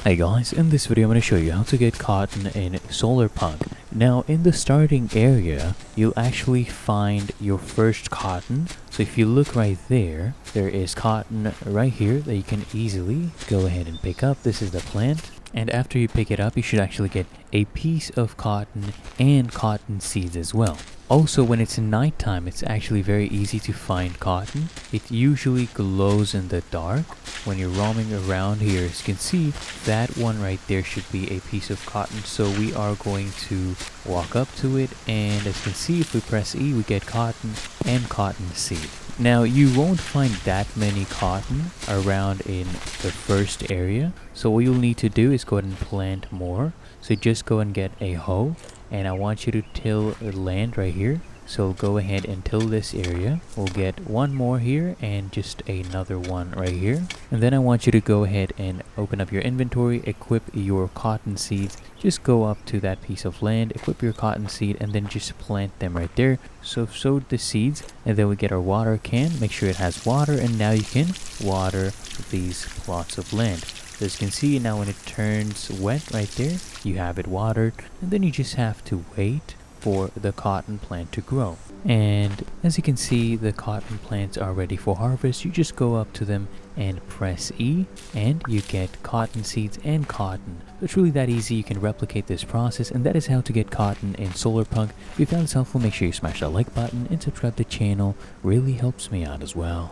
Hey guys, in this video I'm going to show you how to get cotton in Solarpunk. Now in the starting area, you'll actually find your first cotton. So if you look right there, there is cotton right here that you can easily go ahead and pick up. This is the plant. And after you pick it up, you should actually get a piece of cotton and cotton seeds as well. Also, when it's nighttime, it's actually very easy to find cotton. It usually glows in the dark. When you're roaming around here, as you can see, that one right there should be a piece of cotton. So we are going to walk up to it, and as you can see, if we press E, we get cotton and cotton seed. Now, you won't find that many cotton around in the first area. So what you'll need to do is go ahead and plant more. So just go and get a hoe, and I want you to till the land right here. So go ahead and till this area. We'll get one more here and just another one right here. And then I want you to go ahead and open up your inventory, equip your cotton seeds. Just go up to that piece of land, equip your cotton seed, and then just plant them right there. So sow the seeds, and then we get our water can. Make sure it has water, and now you can water these plots of land. As you can see, now when it turns wet right there, you have it watered, and then you just have to wait for the cotton plant to grow. And as you can see, the cotton plants are ready for harvest. You just go up to them and press E, and you get cotton seeds and cotton. It's really that easy. You can replicate this process, and that is how to get cotton in Solarpunk. If you found this helpful, make sure you smash that like button and subscribe to the channel. Really helps me out as well.